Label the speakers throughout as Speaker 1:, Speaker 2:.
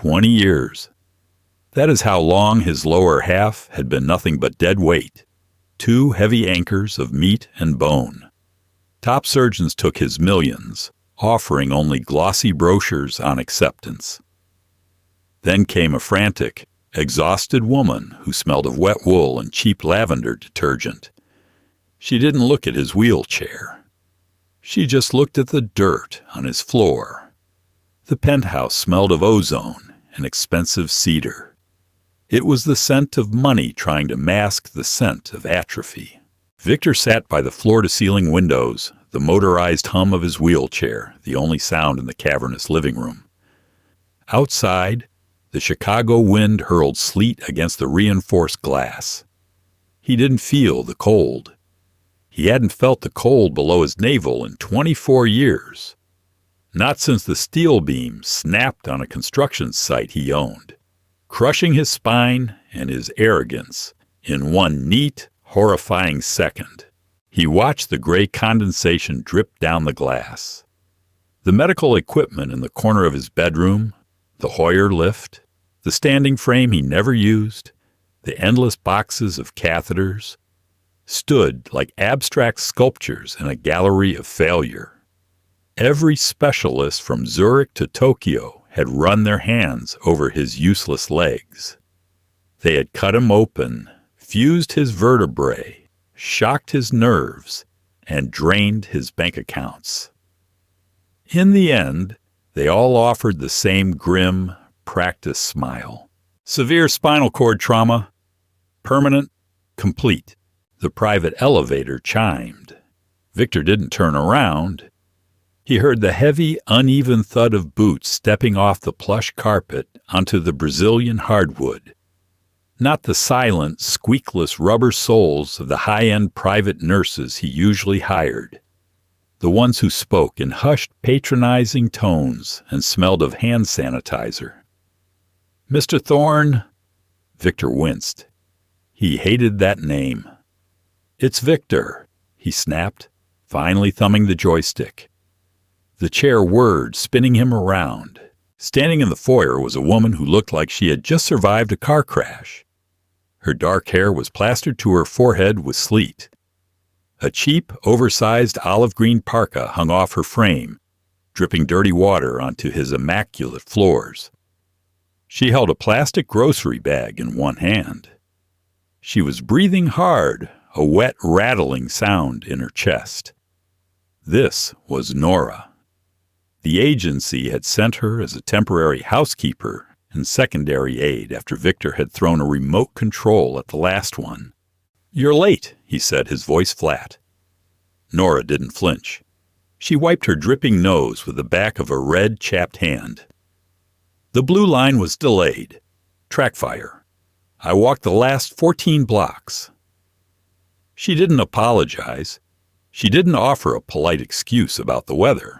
Speaker 1: 20 years. That is how long his lower half had been nothing but dead weight, 2 heavy anchors of meat and bone. Top surgeons took his millions, offering only glossy brochures on acceptance. Then came a frantic, exhausted woman who smelled of wet wool and cheap lavender detergent. She didn't look at his wheelchair. She just looked at the dirt on his floor. The penthouse smelled of ozone and expensive cedar. It was the scent of money trying to mask the scent of atrophy. Victor sat by the floor-to-ceiling windows, the motorized hum of his wheelchair, the only sound in the cavernous living room. Outside, the Chicago wind hurled sleet against the reinforced glass. He didn't feel the cold. He hadn't felt the cold below his navel in 24 years. Not since the steel beam snapped on a construction site he owned, crushing his spine and his arrogance in one neat, horrifying second. He watched the gray condensation drip down the glass. The medical equipment in the corner of his bedroom, the Hoyer lift, the standing frame he never used, the endless boxes of catheters, stood like abstract sculptures in a gallery of failure. Every specialist from Zurich to Tokyo had run their hands over his useless legs. They had cut him open, fused his vertebrae, shocked his nerves, and drained his bank accounts. In the end, they all offered the same grim, practice smile. Severe spinal cord trauma. Permanent. Complete. The private elevator chimed. Victor didn't turn around. He heard the heavy, uneven thud of boots stepping off the plush carpet onto the Brazilian hardwood. Not the silent, squeakless rubber soles of the high-end private nurses he usually hired. The ones who spoke in hushed, patronizing tones and smelled of hand sanitizer. "Mr. Thorne." Victor winced. He hated that name. "It's Victor," he snapped, finally thumbing the joystick. The chair whirred, spinning him around. Standing in the foyer was a woman who looked like she had just survived a car crash. Her dark hair was plastered to her forehead with sleet. A cheap, oversized olive green parka hung off her frame, dripping dirty water onto his immaculate floors. She held a plastic grocery bag in one hand. She was breathing hard, a wet, rattling sound in her chest. This was Nora. The agency had sent her as a temporary housekeeper and secondary aide after Victor had thrown a remote control at the last one. "You're late," he said, his voice flat. Nora didn't flinch. She wiped her dripping nose with the back of a red, chapped hand. "The blue line was delayed. Track fire. I walked the last 14 blocks. She didn't apologize. She didn't offer a polite excuse about the weather.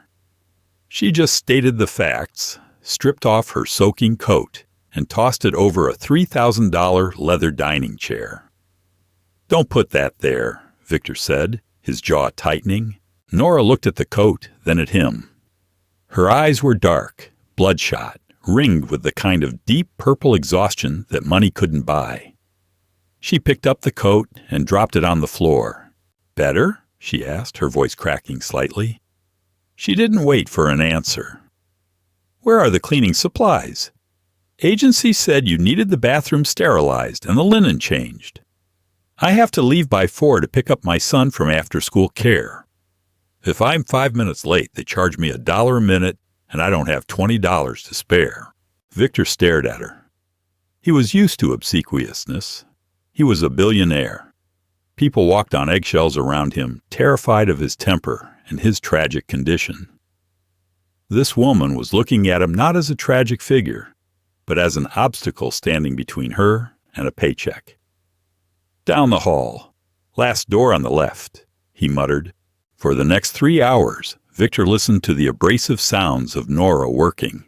Speaker 1: She just stated the facts, stripped off her soaking coat, and tossed it over a $3,000 leather dining chair. "Don't put that there," Victor said, his jaw tightening. Nora looked at the coat, then at him. Her eyes were dark, bloodshot, ringed with the kind of deep purple exhaustion that money couldn't buy. She picked up the coat and dropped it on the floor. "Better?" she asked, her voice cracking slightly. She didn't wait for an answer. "Where are the cleaning supplies? Agency said you needed the bathroom sterilized and the linen changed. I have to leave by 4 to pick up my son from after-school care. If I'm 5 minutes late, they charge me $1 a minute, and I don't have $20 to spare." Victor stared at her. He was used to obsequiousness. He was a billionaire. People walked on eggshells around him, terrified of his temper and his tragic condition. This woman was looking at him not as a tragic figure, but as an obstacle standing between her and a paycheck. "Down the hall. Last door on the left," he muttered. For the next 3 hours, Victor listened to the abrasive sounds of Nora working.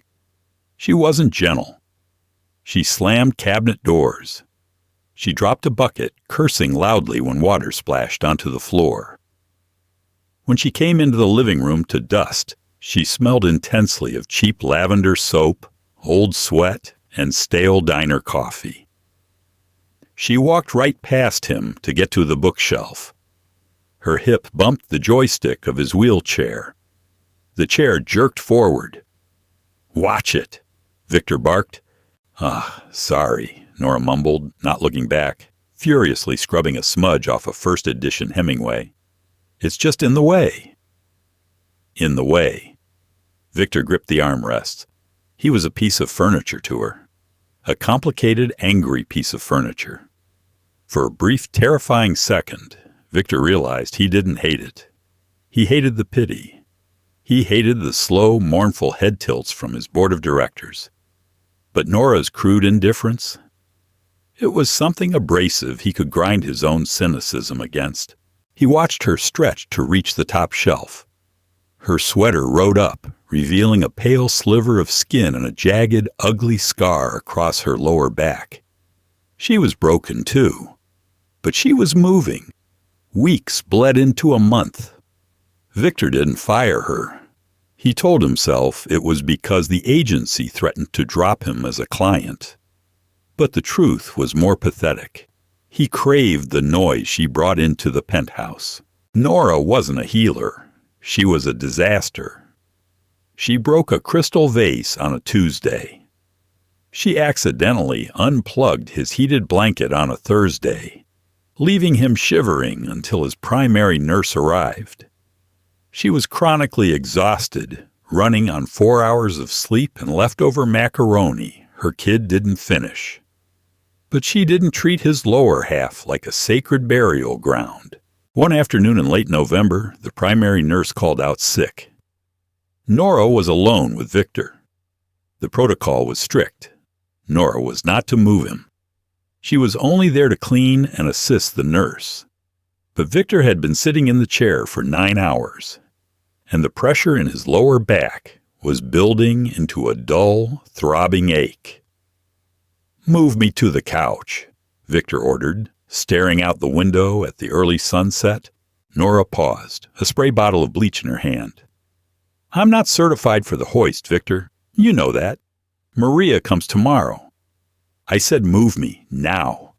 Speaker 1: She wasn't gentle. She slammed cabinet doors. She dropped a bucket, cursing loudly when water splashed onto the floor. When she came into the living room to dust, she smelled intensely of cheap lavender soap, old sweat, and stale diner coffee. She walked right past him to get to the bookshelf. Her hip bumped the joystick of his wheelchair. The chair jerked forward. "Watch it," Victor barked. Sorry," Nora mumbled, not looking back, furiously scrubbing a smudge off a first edition Hemingway. "It's just in the way." In the way. Victor gripped the armrests. He was a piece of furniture to her. A complicated, angry piece of furniture. For a brief, terrifying second, Victor realized he didn't hate it. He hated the pity. He hated the slow, mournful head tilts from his board of directors. But Nora's crude indifference? It was something abrasive he could grind his own cynicism against. He watched her stretch to reach the top shelf. Her sweater rode up, revealing a pale sliver of skin and a jagged, ugly scar across her lower back. She was broken, too. But she was moving. Weeks bled into a month. Victor didn't fire her. He told himself it was because the agency threatened to drop him as a client. But the truth was more pathetic. He craved the noise she brought into the penthouse. Nora wasn't a healer. She was a disaster. She broke a crystal vase on a Tuesday. She accidentally unplugged his heated blanket on a Thursday, leaving him shivering until his primary nurse arrived. She was chronically exhausted, running on 4 hours of sleep and leftover macaroni her kid didn't finish. But she didn't treat his lower half like a sacred burial ground. One afternoon in late November, the primary nurse called out sick. Nora was alone with Victor. The protocol was strict. Nora was not to move him. She was only there to clean and assist the nurse. But Victor had been sitting in the chair for 9 hours, and the pressure in his lower back was building into a dull, throbbing ache. "Move me to the couch," Victor ordered, staring out the window at the early sunset. Nora paused, a spray bottle of bleach in her hand. "I'm not certified for the hoist, Victor. You know that. Maria comes tomorrow." "I said move me, now.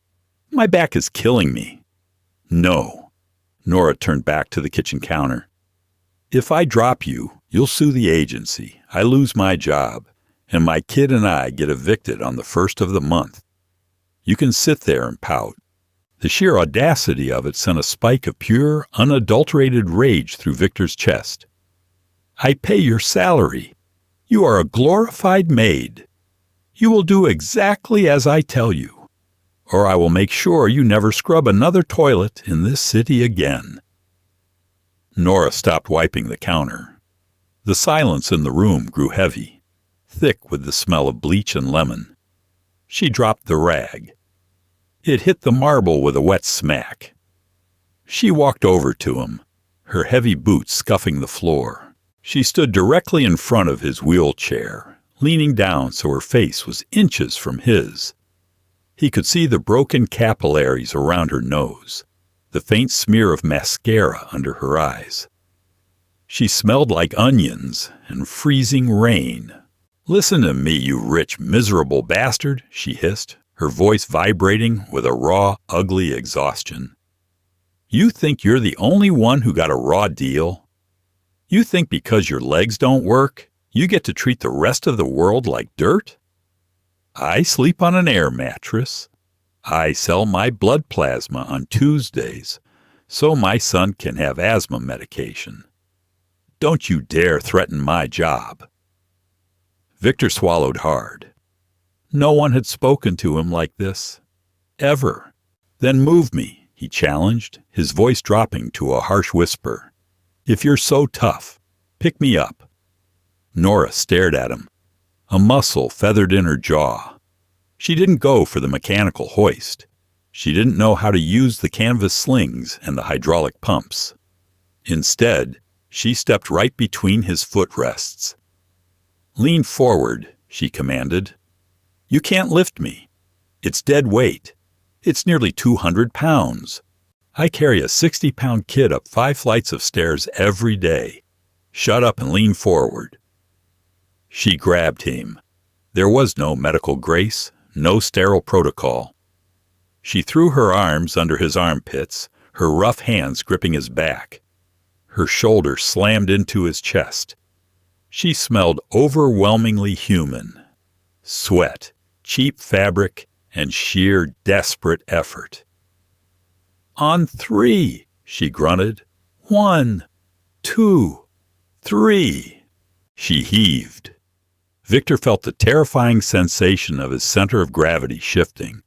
Speaker 1: My back is killing me." "No." Nora turned back to the kitchen counter. "If I drop you, you'll sue the agency. I lose my job, and my kid and I get evicted on the 1st of the month. You can sit there and pout." The sheer audacity of it sent a spike of pure, unadulterated rage through Victor's chest. "I pay your salary. You are a glorified maid. You will do exactly as I tell you, or I will make sure you never scrub another toilet in this city again." Nora stopped wiping the counter. The silence in the room grew heavy, thick with the smell of bleach and lemon. She dropped the rag. It hit the marble with a wet smack. She walked over to him, her heavy boots scuffing the floor. She stood directly in front of his wheelchair, leaning down so her face was inches from his. He could see the broken capillaries around her nose, the faint smear of mascara under her eyes. She smelled like onions and freezing rain. "Listen to me, you rich, miserable bastard," she hissed, her voice vibrating with a raw, ugly exhaustion. "You think you're the only one who got a raw deal? You think because your legs don't work, you get to treat the rest of the world like dirt? I sleep on an air mattress. I sell my blood plasma on Tuesdays, so my son can have asthma medication. Don't you dare threaten my job." Victor swallowed hard. No one had spoken to him like this. Ever. "Then move me," he challenged, his voice dropping to a harsh whisper. "If you're so tough, pick me up." Nora stared at him. A muscle feathered in her jaw. She didn't go for the mechanical hoist. She didn't know how to use the canvas slings and the hydraulic pumps. Instead, she stepped right between his footrests. "Lean forward," she commanded. "You can't lift me. It's dead weight. It's nearly 200 pounds. I carry a 60-pound kid up 5 flights of stairs every day. Shut up and lean forward." She grabbed him. There was no medical grace, no sterile protocol. She threw her arms under his armpits, her rough hands gripping his back. Her shoulder slammed into his chest. She smelled overwhelmingly human. Sweat, cheap fabric, and sheer desperate effort. "On 3, she grunted. 1, 2, 3. She heaved. Victor felt the terrifying sensation of his center of gravity shifting.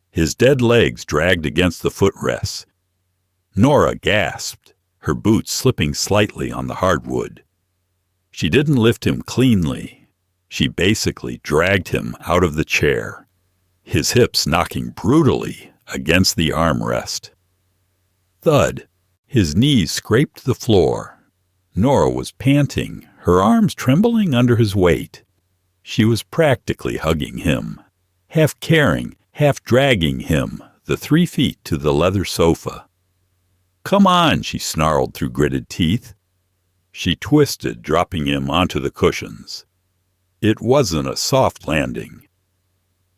Speaker 1: His dead legs dragged against the footrests. Nora gasped, her boots slipping slightly on the hardwood. She didn't lift him cleanly. She basically dragged him out of the chair, his hips knocking brutally against the armrest. Thud. His knees scraped the floor. Nora was panting, her arms trembling under his weight. She was practically hugging him, half caring, half dragging him the 3 feet to the leather sofa. "Come on," she snarled through gritted teeth. She twisted, dropping him onto the cushions. It wasn't a soft landing.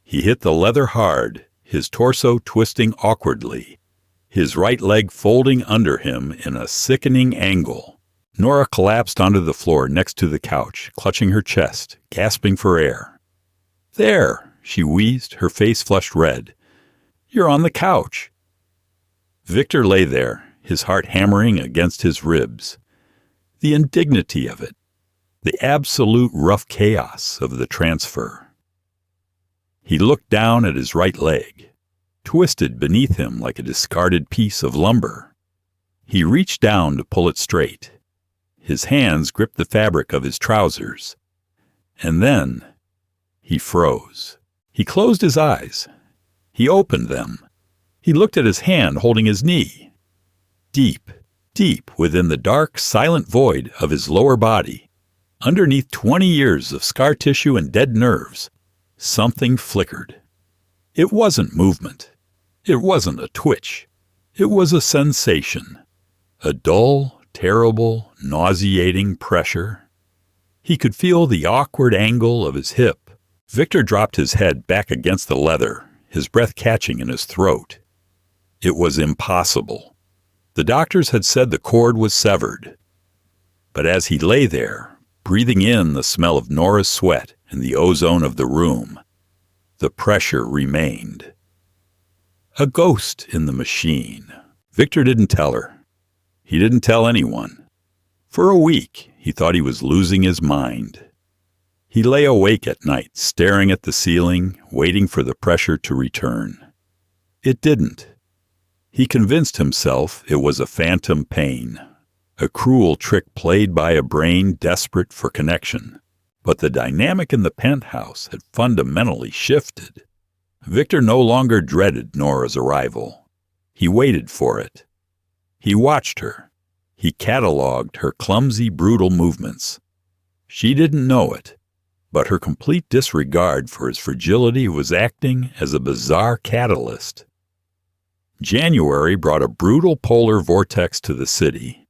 Speaker 1: He hit the leather hard, his torso twisting awkwardly, his right leg folding under him in a sickening angle. Nora collapsed onto the floor next to the couch, clutching her chest, gasping for air. "There," she wheezed, her face flushed red. "You're on the couch." Victor lay there, his heart hammering against his ribs. The indignity of it, the absolute rough chaos of the transfer. He looked down at his right leg, twisted beneath him like a discarded piece of lumber. He reached down to pull it straight. His hands gripped the fabric of his trousers. And then he froze. He closed his eyes. He opened them. He looked at his hand holding his knee. Deep, deep within the dark, silent void of his lower body, underneath 20 years of scar tissue and dead nerves, something flickered. It wasn't movement. It wasn't a twitch. It was a sensation. A dull, terrible, nauseating pressure. He could feel the awkward angle of his hip. Victor dropped his head back against the leather, his breath catching in his throat. It was impossible. The doctors had said the cord was severed. But as he lay there, breathing in the smell of Nora's sweat and the ozone of the room, the pressure remained. A ghost in the machine. Victor didn't tell her. He didn't tell anyone. For a week, he thought he was losing his mind. He lay awake at night, staring at the ceiling, waiting for the pressure to return. It didn't. He convinced himself it was a phantom pain, a cruel trick played by a brain desperate for connection. But the dynamic in the penthouse had fundamentally shifted. Victor no longer dreaded Nora's arrival. He waited for it. He watched her. He cataloged her clumsy, brutal movements. She didn't know it, but her complete disregard for his fragility was acting as a bizarre catalyst. January brought a brutal polar vortex to the city.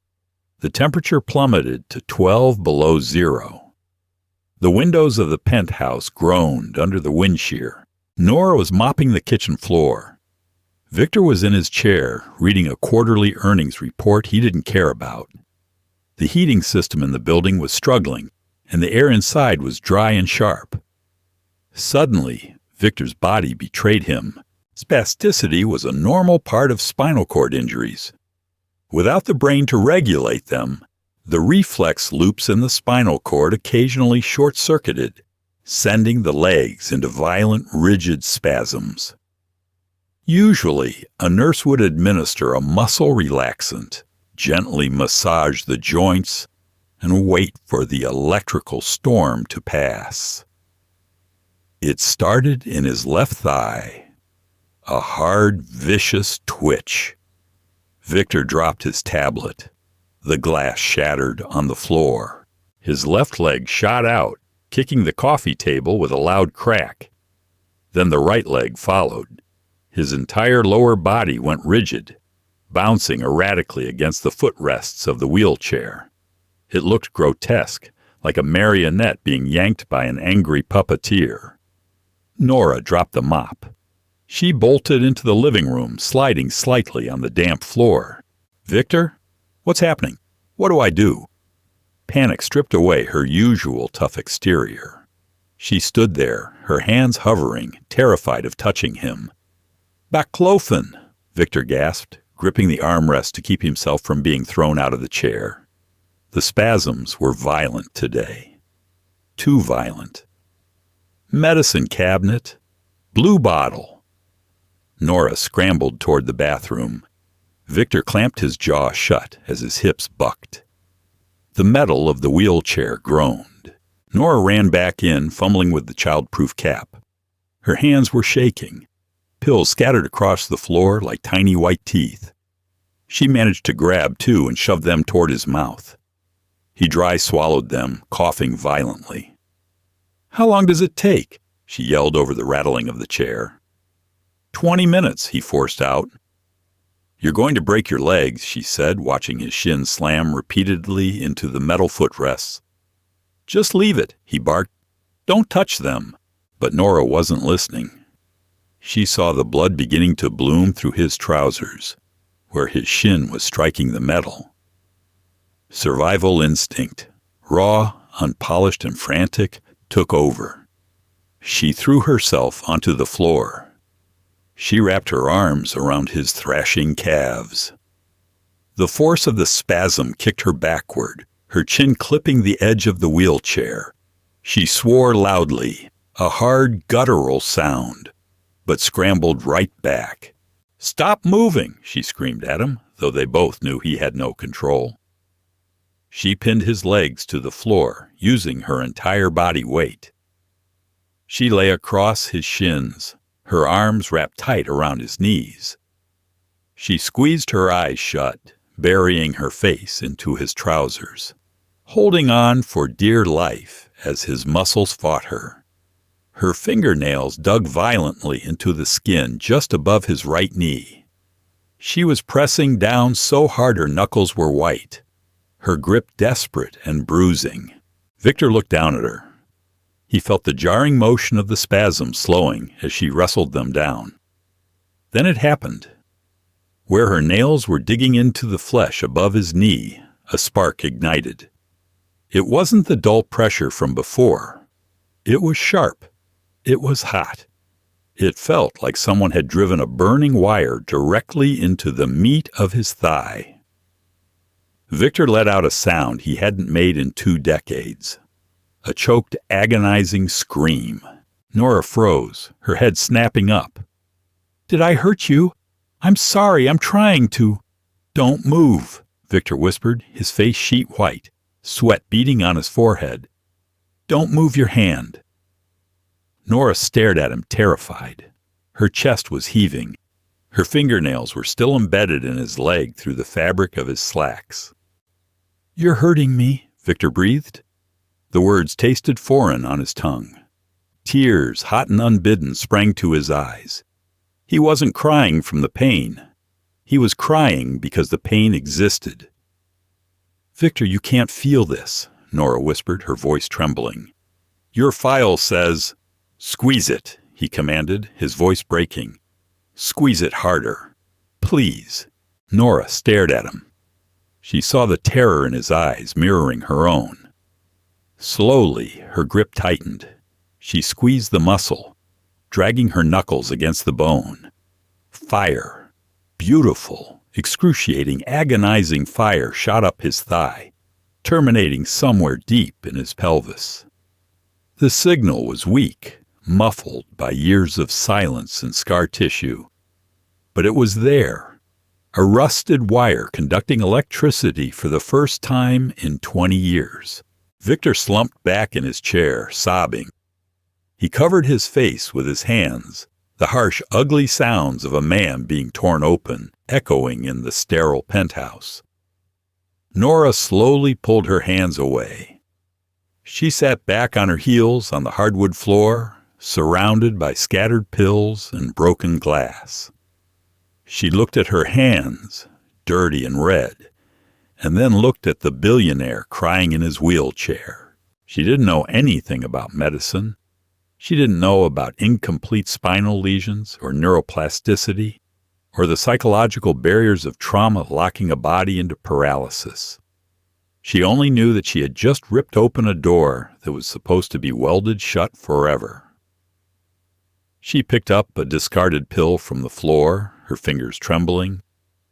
Speaker 1: The temperature plummeted to 12 below zero. The windows of the penthouse groaned under the wind shear. Nora was mopping the kitchen floor. Victor was in his chair, reading a quarterly earnings report he didn't care about. The heating system in the building was struggling, and the air inside was dry and sharp. Suddenly, Victor's body betrayed him. Spasticity was a normal part of spinal cord injuries. Without the brain to regulate them, the reflex loops in the spinal cord occasionally short-circuited, sending the legs into violent, rigid spasms. Usually, a nurse would administer a muscle relaxant, gently massage the joints, and wait for the electrical storm to pass. It started in his left thigh. A hard, vicious twitch. Victor dropped his tablet. The glass shattered on the floor. His left leg shot out, kicking the coffee table with a loud crack. Then the right leg followed. His entire lower body went rigid, bouncing erratically against the footrests of the wheelchair. It looked grotesque, like a marionette being yanked by an angry puppeteer. Nora dropped the mop. She bolted into the living room, sliding slightly on the damp floor. "Victor? What's happening? What do I do?" Panic stripped away her usual tough exterior. She stood there, her hands hovering, terrified of touching him. "Baclofen," Victor gasped, gripping the armrest to keep himself from being thrown out of the chair. The spasms were violent today. Too violent. "Medicine cabinet. Blue bottle." Nora scrambled toward the bathroom. Victor clamped his jaw shut as his hips bucked. The metal of the wheelchair groaned. Nora ran back in, fumbling with the child-proof cap. Her hands were shaking. Pills scattered across the floor like tiny white teeth. She managed to grab two and shove them toward his mouth. He dry swallowed them, coughing violently. "How long does it take?" she yelled over the rattling of the chair. 20 minutes, he forced out. "You're going to break your legs," she said, watching his shin slam repeatedly into the metal footrests. "Just leave it," he barked. "Don't touch them." But Nora wasn't listening. She saw the blood beginning to bloom through his trousers, where his shin was striking the metal. Survival instinct, raw, unpolished, and frantic, took over. She threw herself onto the floor. She wrapped her arms around his thrashing calves. The force of the spasm kicked her backward, her chin clipping the edge of the wheelchair. She swore loudly, a hard, guttural sound, but scrambled right back. "Stop moving," she screamed at him, though they both knew he had no control. She pinned his legs to the floor, using her entire body weight. She lay across his shins, her arms wrapped tight around his knees. She squeezed her eyes shut, burying her face into his trousers, holding on for dear life as his muscles fought her. Her fingernails dug violently into the skin just above his right knee. She was pressing down so hard her knuckles were white, her grip desperate and bruising. Victor looked down at her. He felt the jarring motion of the spasms slowing as she wrestled them down. Then it happened. Where her nails were digging into the flesh above his knee, a spark ignited. It wasn't the dull pressure from before. It was sharp. It was hot. It felt like someone had driven a burning wire directly into the meat of his thigh. Victor let out a sound he hadn't made in 2 decades. A choked, agonizing scream. Nora froze, her head snapping up. "Did I hurt you? I'm sorry, I'm trying to." "Don't move," Victor whispered, his face sheet white, sweat beading on his forehead. "Don't move your hand." Nora stared at him, terrified. Her chest was heaving. Her fingernails were still embedded in his leg through the fabric of his slacks. "You're hurting me," Victor breathed. The words tasted foreign on his tongue. Tears, hot and unbidden, sprang to his eyes. He wasn't crying from the pain. He was crying because the pain existed. "Victor, you can't feel this," Nora whispered, her voice trembling. "Your file says—" "Squeeze it," he commanded, his voice breaking. "Squeeze it harder. Please." Nora stared at him. She saw the terror in his eyes mirroring her own. Slowly, her grip tightened. She squeezed the muscle, dragging her knuckles against the bone. Fire. Beautiful, excruciating, agonizing fire shot up his thigh, terminating somewhere deep in his pelvis. The signal was weak, muffled by years of silence and scar tissue. But it was there, a rusted wire conducting electricity for the first time in 20 years. Victor slumped back in his chair, sobbing. He covered his face with his hands, the harsh, ugly sounds of a man being torn open, echoing in the sterile penthouse. Nora slowly pulled her hands away. She sat back on her heels on the hardwood floor, surrounded by scattered pills and broken glass. She looked at her hands, dirty and red, and then looked at the billionaire crying in his wheelchair. She didn't know anything about medicine. She didn't know about incomplete spinal lesions or neuroplasticity or the psychological barriers of trauma locking a body into paralysis. She only knew that she had just ripped open a door that was supposed to be welded shut forever. She picked up a discarded pill from the floor, her fingers trembling,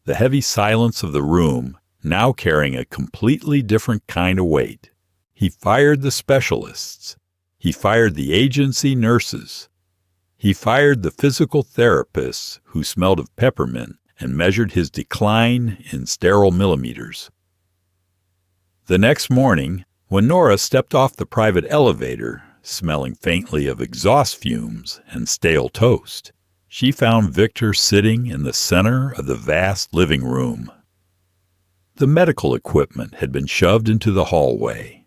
Speaker 1: the heavy silence of the room now carrying a completely different kind of weight. He fired the specialists. He fired the agency nurses. He fired the physical therapists who smelled of peppermint and measured his decline in sterile millimeters. The next morning, when Nora stepped off the private elevator, smelling faintly of exhaust fumes and stale toast, she found Victor sitting in the center of the vast living room. The medical equipment had been shoved into the hallway.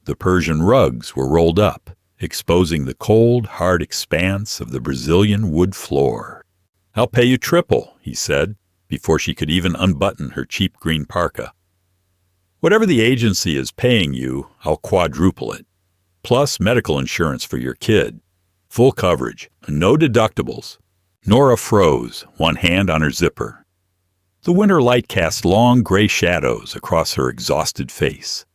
Speaker 1: The Persian rugs were rolled up, exposing the cold, hard expanse of the Brazilian wood floor. "I'll pay you triple," he said, before she could even unbutton her cheap green parka. "Whatever the agency is paying you, I'll quadruple it. Plus medical insurance for your kid. Full coverage, no deductibles." Nora froze, one hand on her zipper. The winter light cast long gray shadows across her exhausted face.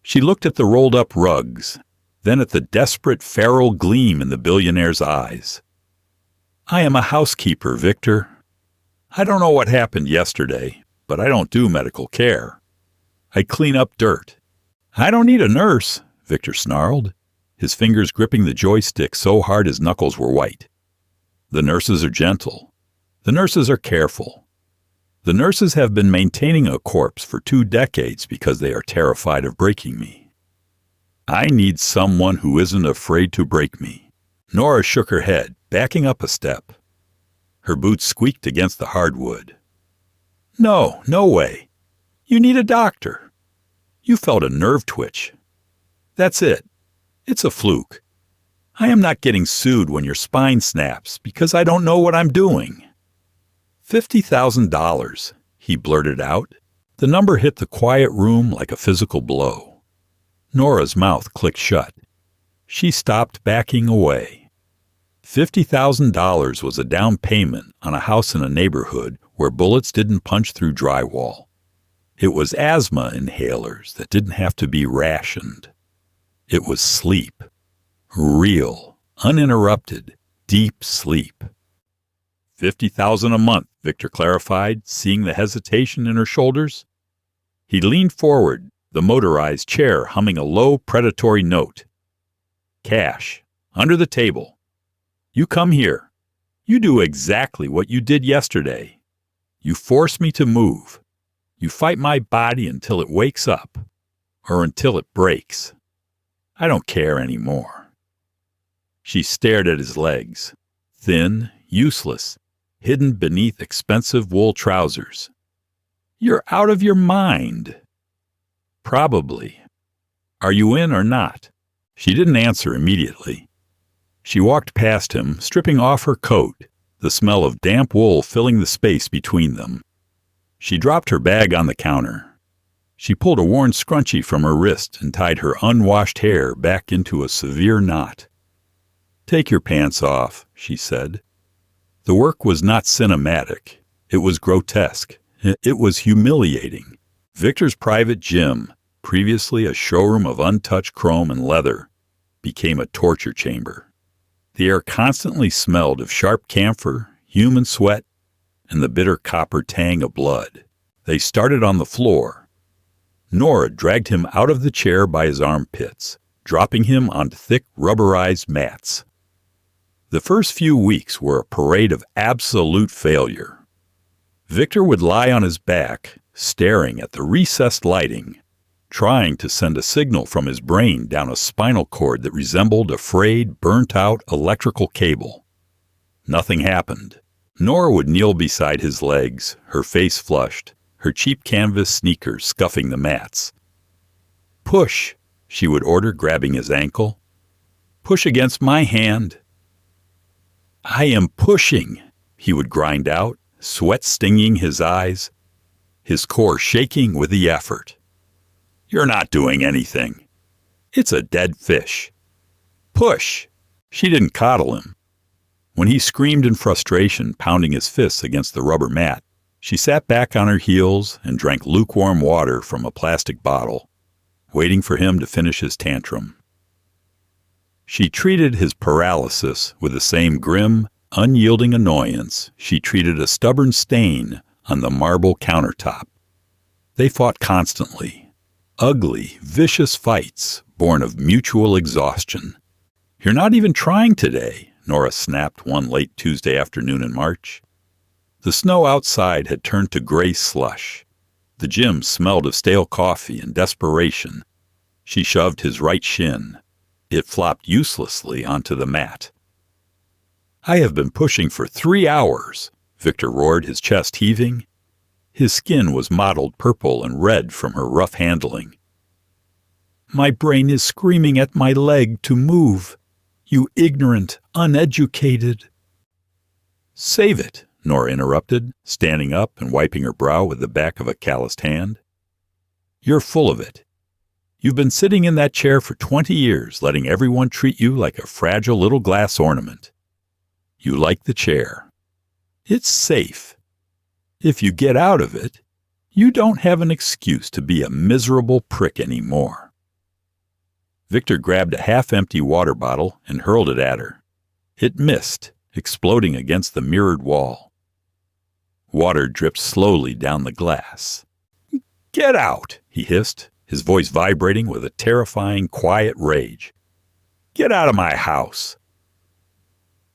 Speaker 1: She looked at the rolled-up rugs, then at the desperate feral gleam in the billionaire's eyes. "I am a housekeeper, Victor. I don't know what happened yesterday, but I don't do medical care. I clean up dirt." "I don't need a nurse," Victor snarled, his fingers gripping the joystick so hard his knuckles were white. "The nurses are gentle. The nurses are careful. The nurses have been maintaining a corpse for 2 decades because they are terrified of breaking me. I need someone who isn't afraid to break me." Nora shook her head, backing up a step. Her boots squeaked against the hardwood. "No, no way. You need a doctor. You felt a nerve twitch. That's it. It's a fluke. I am not getting sued when your spine snaps because I don't know what I'm doing." $50,000, he blurted out. The number hit the quiet room like a physical blow. Nora's mouth clicked shut. She stopped backing away. $50,000 was a down payment on a house in a neighborhood where bullets didn't punch through drywall. It was asthma inhalers that didn't have to be rationed. It was sleep. Real, uninterrupted, deep sleep. $50,000 a month, Victor clarified, seeing the hesitation in her shoulders. He leaned forward, the motorized chair humming a low, predatory note. "Cash. Under the table. You come here. You do exactly what you did yesterday. You force me to move. You fight my body until it wakes up. Or until it breaks. I don't care anymore." She stared at his legs. Thin, useless, hidden beneath expensive wool trousers. "You're out of your mind." "Probably. Are you in or not?" She didn't answer immediately. She walked past him, stripping off her coat, the smell of damp wool filling the space between them. She dropped her bag on the counter. She pulled a worn scrunchie from her wrist and tied her unwashed hair back into a severe knot. "Take your pants off," she said. The work was not cinematic. It was grotesque. It was humiliating. Victor's private gym, previously a showroom of untouched chrome and leather, became a torture chamber. The air constantly smelled of sharp camphor, human sweat, and the bitter copper tang of blood. They started on the floor. Nora dragged him out of the chair by his armpits, dropping him onto thick, rubberized mats. The first few weeks were a parade of absolute failure. Victor would lie on his back, staring at the recessed lighting, trying to send a signal from his brain down a spinal cord that resembled a frayed, burnt-out electrical cable. Nothing happened. Nora would kneel beside his legs, her face flushed, her cheap canvas sneakers scuffing the mats. "Push," she would order, grabbing his ankle. "Push against my hand." "I am pushing," he would grind out, sweat stinging his eyes, his core shaking with the effort. "You're not doing anything." It's a dead fish. Push! She didn't coddle him. When he screamed in frustration, pounding his fists against the rubber mat, she sat back on her heels and drank lukewarm water from a plastic bottle, waiting for him to finish his tantrum. She treated his paralysis with the same grim, unyielding annoyance she treated a stubborn stain on the marble countertop. They fought constantly, ugly, vicious fights born of mutual exhaustion. "You're not even trying today," Nora snapped one late Tuesday afternoon in March. The snow outside had turned to gray slush. The gym smelled of stale coffee and desperation. She shoved his right shin. It flopped uselessly onto the mat. "I have been pushing for 3 hours," Victor roared, his chest heaving. His skin was mottled purple and red from her rough handling. "My brain is screaming at my leg to move. You ignorant, uneducated—" "Save it," Nora interrupted, standing up and wiping her brow with the back of a calloused hand. "You're full of it. You've been sitting in that chair for 20 years, letting everyone treat you like a fragile little glass ornament. You like the chair. It's safe. If you get out of it, you don't have an excuse to be a miserable prick anymore." Victor grabbed a half-empty water bottle and hurled it at her. It missed, exploding against the mirrored wall. Water dripped slowly down the glass. "Get out," he hissed, his voice vibrating with a terrifying, quiet rage. "Get out of my house."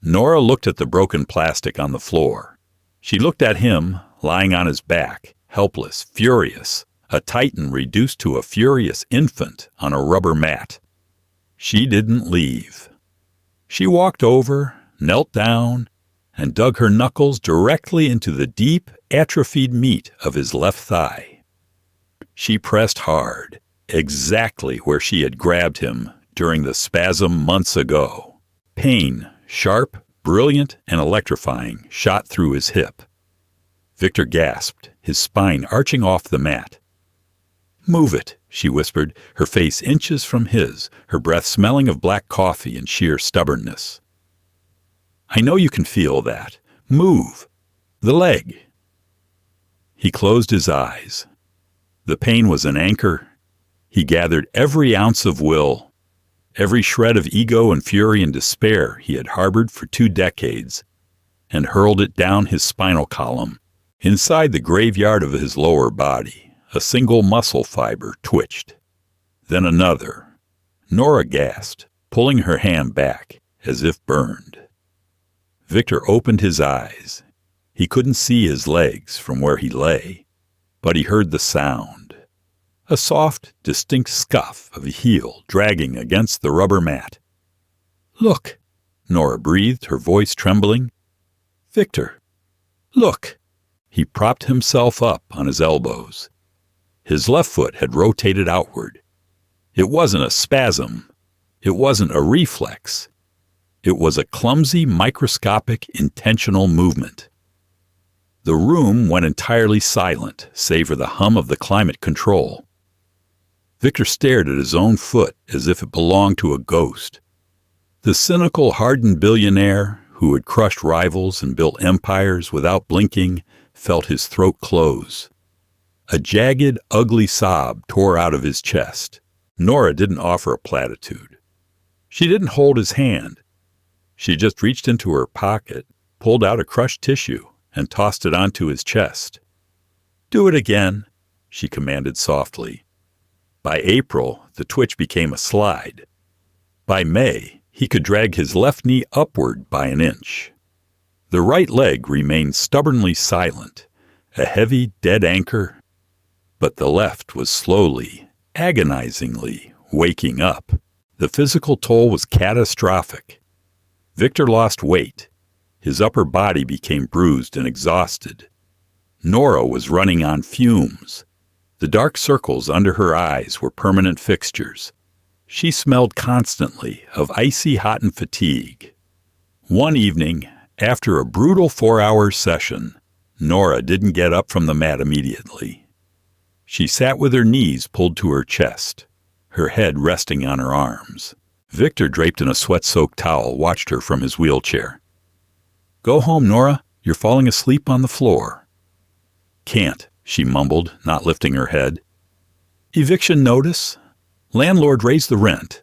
Speaker 1: Nora looked at the broken plastic on the floor. She looked at him, lying on his back, helpless, furious, a titan reduced to a furious infant on a rubber mat. She didn't leave. She walked over, knelt down, and dug her knuckles directly into the deep, atrophied meat of his left thigh. She pressed hard, exactly where she had grabbed him during the spasm months ago. Pain, sharp, brilliant, and electrifying, shot through his hip. Victor gasped, his spine arching off the mat. "Move it," she whispered, her face inches from his, her breath smelling of black coffee and sheer stubbornness. "I know you can feel that. Move. The leg." He closed his eyes. The pain was an anchor. He gathered every ounce of will, every shred of ego and fury and despair he had harbored for 2 decades, and hurled it down his spinal column. Inside the graveyard of his lower body, a single muscle fiber twitched. Then another. Nora gasped, pulling her hand back, as if burned. Victor opened his eyes. He couldn't see his legs from where he lay, but he heard the sound. A soft, distinct scuff of a heel dragging against the rubber mat. "Look," Nora breathed, her voice trembling. "Victor, look." He propped himself up on his elbows. His left foot had rotated outward. It wasn't a spasm. It wasn't a reflex. It was a clumsy, microscopic, intentional movement. The room went entirely silent, save for the hum of the climate control. Victor stared at his own foot as if it belonged to a ghost. The cynical, hardened billionaire who had crushed rivals and built empires without blinking felt his throat close. A jagged, ugly sob tore out of his chest. Nora didn't offer a platitude. She didn't hold his hand. She just reached into her pocket, pulled out a crushed tissue, and tossed it onto his chest. "Do it again," she commanded softly. By April, the twitch became a slide. By May, he could drag his left knee upward by an inch. The right leg remained stubbornly silent, a heavy, dead anchor, but the left was slowly, agonizingly waking up. The physical toll was catastrophic. Victor lost weight. His upper body became bruised and exhausted. Nora was running on fumes. The dark circles under her eyes were permanent fixtures. She smelled constantly of icy hot and fatigue. One evening, after a brutal 4-hour session, Nora didn't get up from the mat immediately. She sat with her knees pulled to her chest, her head resting on her arms. Victor, draped in a sweat-soaked towel, watched her from his wheelchair. "Go home, Nora. You're falling asleep on the floor." "Can't," she mumbled, not lifting her head. "Eviction notice? Landlord raised the rent.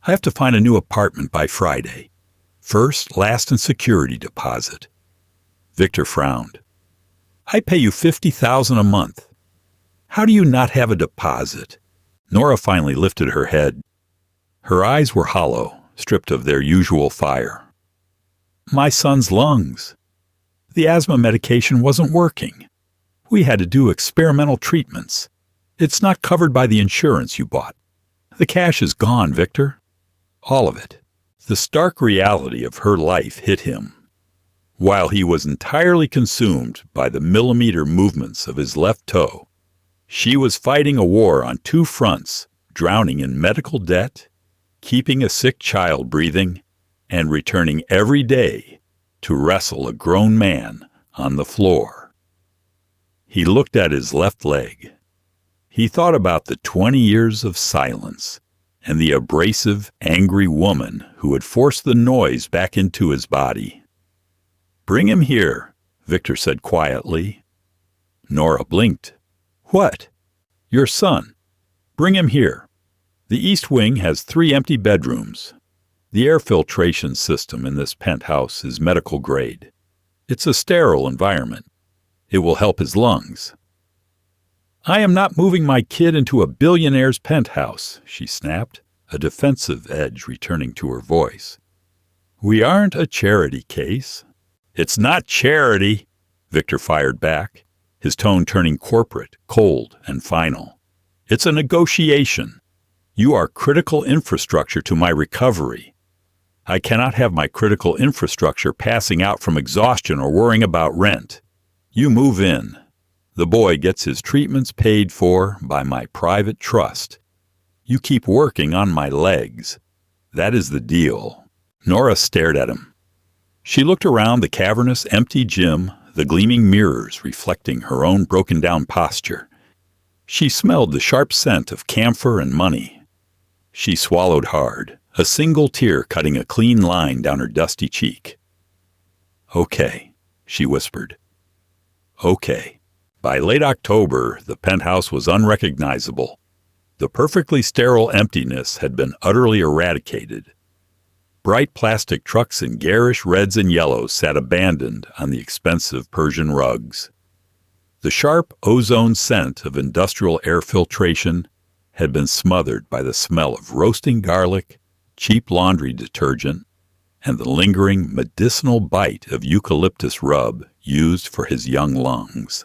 Speaker 1: I have to find a new apartment by Friday. First, last, and security deposit." Victor frowned. "I pay you $50,000 a month. How do you not have a deposit?" Nora finally lifted her head. Her eyes were hollow, stripped of their usual fire. "My son's lungs. The asthma medication wasn't working. We had to do experimental treatments. It's not covered by the insurance you bought. The cash is gone, Victor. All of it." The stark reality of her life hit him. While he was entirely consumed by the millimeter movements of his left toe, she was fighting a war on two fronts, drowning in medical debt, keeping a sick child breathing, and returning every day to wrestle a grown man on the floor. He looked at his left leg. He thought about the 20 years of silence and the abrasive, angry woman who had forced the noise back into his body. "Bring him here," Victor said quietly. Nora blinked. "What?" "Your son. Bring him here. The East Wing has 3 empty bedrooms. The air filtration system in this penthouse is medical grade. It's a sterile environment. It will help his lungs." "I am not moving my kid into a billionaire's penthouse," she snapped, a defensive edge returning to her voice. "We aren't a charity case." "It's not charity," Victor fired back, his tone turning corporate, cold, and final. "It's a negotiation. You are critical infrastructure to my recovery. I cannot have my critical infrastructure passing out from exhaustion or worrying about rent. You move in. The boy gets his treatments paid for by my private trust. You keep working on my legs. That is the deal." Nora stared at him. She looked around the cavernous, empty gym, the gleaming mirrors reflecting her own broken-down posture. She smelled the sharp scent of camphor and money. She swallowed hard, a single tear cutting a clean line down her dusty cheek. "Okay," she whispered. "Okay." By late October, the penthouse was unrecognizable. The perfectly sterile emptiness had been utterly eradicated. Bright plastic trucks in garish reds and yellows sat abandoned on the expensive Persian rugs. The sharp ozone scent of industrial air filtration had been smothered by the smell of roasting garlic, cheap laundry detergent, and the lingering medicinal bite of eucalyptus rub used for his young lungs.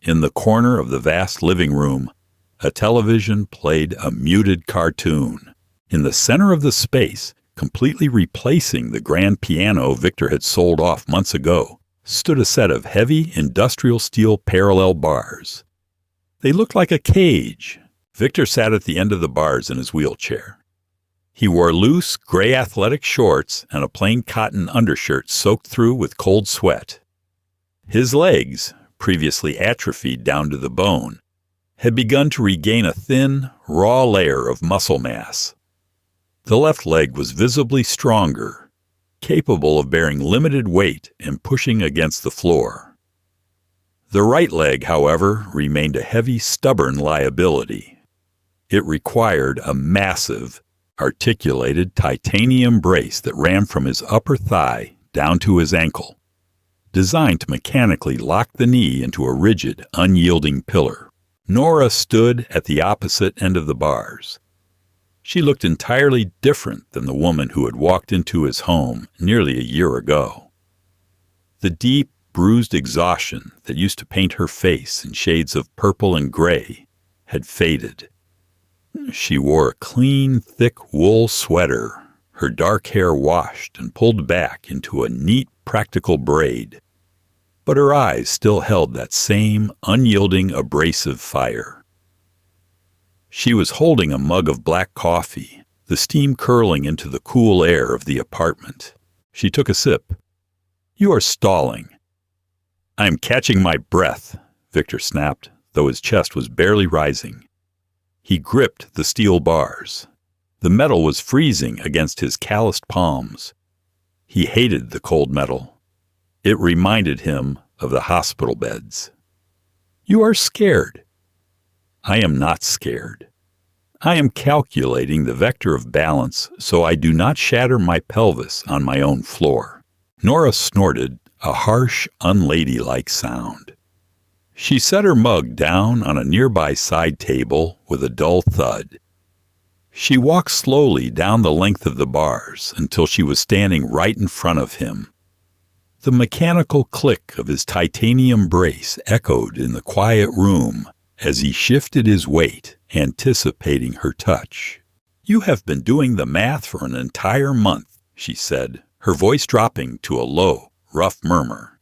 Speaker 1: In the corner of the vast living room, a television played a muted cartoon. In the center of the space, completely replacing the grand piano Victor had sold off months ago, stood a set of heavy industrial steel parallel bars. They looked like a cage. Victor sat at the end of the bars in his wheelchair. He wore loose, gray athletic shorts and a plain cotton undershirt soaked through with cold sweat. His legs, previously atrophied down to the bone, had begun to regain a thin, raw layer of muscle mass. The left leg was visibly stronger, capable of bearing limited weight and pushing against the floor. The right leg, however, remained a heavy, stubborn liability. It required a massive, articulated titanium brace that ran from his upper thigh down to his ankle, designed to mechanically lock the knee into a rigid, unyielding pillar. Nora stood at the opposite end of the bars. She looked entirely different than the woman who had walked into his home nearly a year ago. The deep, bruised exhaustion that used to paint her face in shades of purple and gray had faded. She wore a clean, thick wool sweater, her dark hair washed and pulled back into a neat, practical braid. But her eyes still held that same unyielding, abrasive fire. She was holding a mug of black coffee, the steam curling into the cool air of the apartment. She took a sip. "You are stalling." "I'm catching my breath," Victor snapped, though his chest was barely rising. He gripped the steel bars. The metal was freezing against his calloused palms. He hated the cold metal. It reminded him of the hospital beds. "You are scared." "I am not scared. I am calculating the vector of balance so I do not shatter my pelvis on my own floor." Nora snorted, a harsh, unladylike sound. She set her mug down on a nearby side table with a dull thud. She walked slowly down the length of the bars until she was standing right in front of him. The mechanical click of his titanium brace echoed in the quiet room as he shifted his weight, anticipating her touch. "You have been doing the math for an entire month," she said, her voice dropping to a low, rough murmur.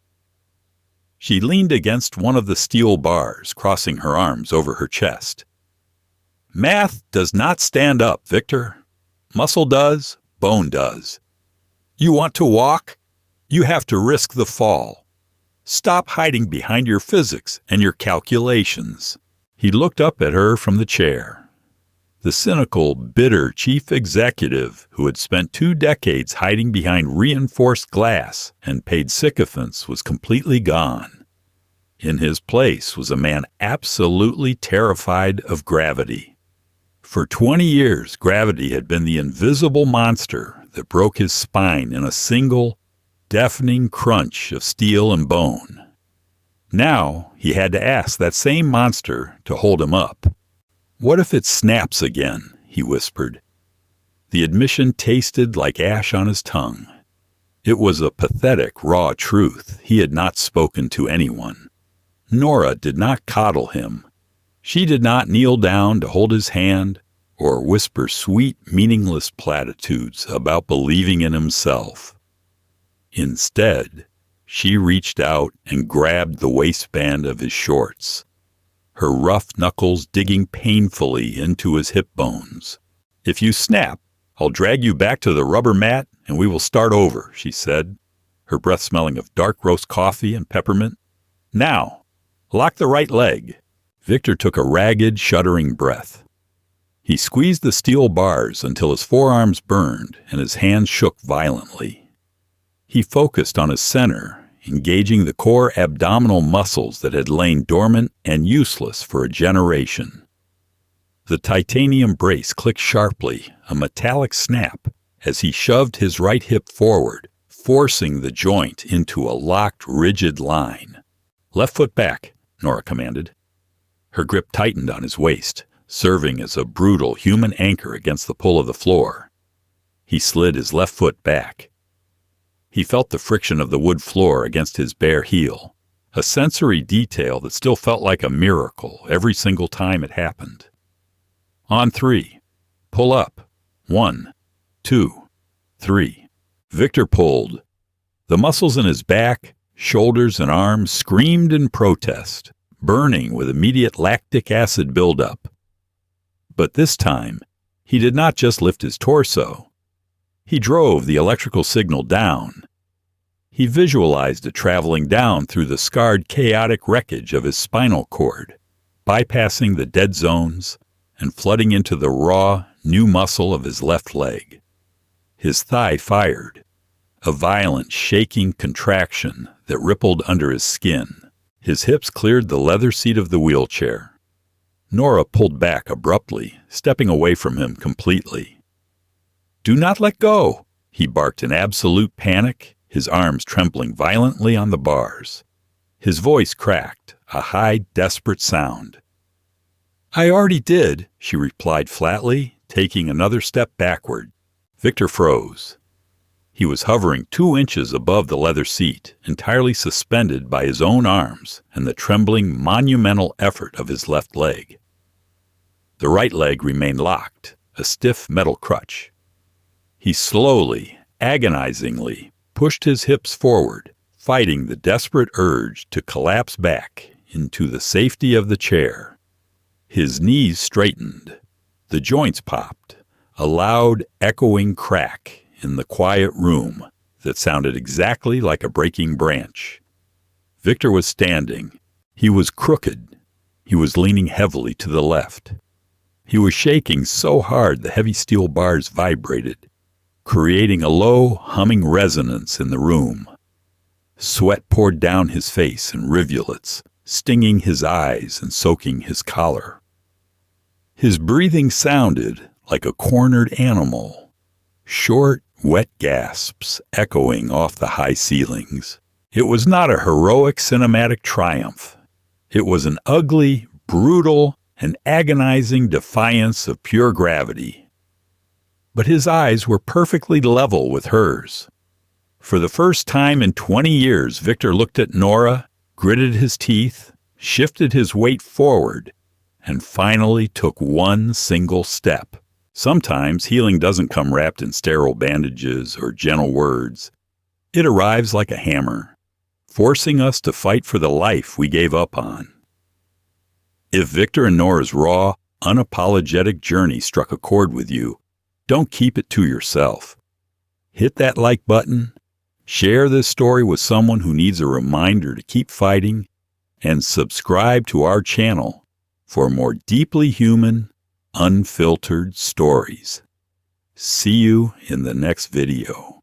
Speaker 1: She leaned against one of the steel bars, crossing her arms over her chest. "Math does not stand up, Victor. Muscle does, bone does. You want to walk? You have to risk the fall. Stop hiding behind your physics and your calculations." He looked up at her from the chair. The cynical, bitter chief executive who had spent 2 decades hiding behind reinforced glass and paid sycophants was completely gone. In his place was a man absolutely terrified of gravity. For 20 years, gravity had been the invisible monster that broke his spine in a single, deafening crunch of steel and bone. Now he had to ask that same monster to hold him up. "What if it snaps again?" he whispered. The admission tasted like ash on his tongue. It was a pathetic, raw truth he had not spoken to anyone. Nora did not coddle him. She did not kneel down to hold his hand or whisper sweet, meaningless platitudes about believing in himself. Instead, she reached out and grabbed the waistband of his shorts, her rough knuckles digging painfully into his hip bones. "If you snap, I'll drag you back to the rubber mat and we will start over," she said, her breath smelling of dark roast coffee and peppermint. "Now, lock the right leg." Victor took a ragged, shuddering breath. He squeezed the steel bars until his forearms burned and his hands shook violently. He focused on his center, engaging the core abdominal muscles that had lain dormant and useless for a generation. The titanium brace clicked sharply, a metallic snap, as he shoved his right hip forward, forcing the joint into a locked, rigid line. "Left foot back," Nora commanded. Her grip tightened on his waist, serving as a brutal human anchor against the pull of the floor. He slid his left foot back. He felt the friction of the wood floor against his bare heel, a sensory detail that still felt like a miracle every single time it happened. On 3. Pull up. 1, 2, 3. Victor pulled. The muscles in his back, shoulders, and arms screamed in protest, burning with immediate lactic acid buildup. But this time, he did not just lift his torso. He drove the electrical signal down. He visualized it traveling down through the scarred, chaotic wreckage of his spinal cord, bypassing the dead zones and flooding into the raw, new muscle of his left leg. His thigh fired, a violent, shaking contraction that rippled under his skin. His hips cleared the leather seat of the wheelchair. Nora pulled back abruptly, stepping away from him completely. "Do not let go," he barked in absolute panic, his arms trembling violently on the bars. His voice cracked, a high, desperate sound. "I already did," she replied flatly, taking another step backward. Victor froze. He was hovering 2 inches above the leather seat, entirely suspended by his own arms and the trembling, monumental effort of his left leg. The right leg remained locked, a stiff metal crutch. He slowly, agonizingly, pushed his hips forward, fighting the desperate urge to collapse back into the safety of the chair. His knees straightened. The joints popped, a loud, echoing crack in the quiet room that sounded exactly like a breaking branch. Victor was standing. He was crooked. He was leaning heavily to the left. He was shaking so hard the heavy steel bars vibrated, creating a low, humming resonance in the room. Sweat poured down his face in rivulets, stinging his eyes and soaking his collar. His breathing sounded like a cornered animal, short, wet gasps echoing off the high ceilings. It was not a heroic cinematic triumph. It was an ugly, brutal, and agonizing defiance of pure gravity. But his eyes were perfectly level with hers. For the first time in 20 years, Victor looked at Nora, gritted his teeth, shifted his weight forward, and finally took one single step. Sometimes healing doesn't come wrapped in sterile bandages or gentle words. It arrives like a hammer, forcing us to fight for the life we gave up on. If Victor and Nora's raw, unapologetic journey struck a chord with you, don't keep it to yourself. Hit that like button, share this story with someone who needs a reminder to keep fighting, and subscribe to our channel for more deeply human, unfiltered stories. See you in the next video.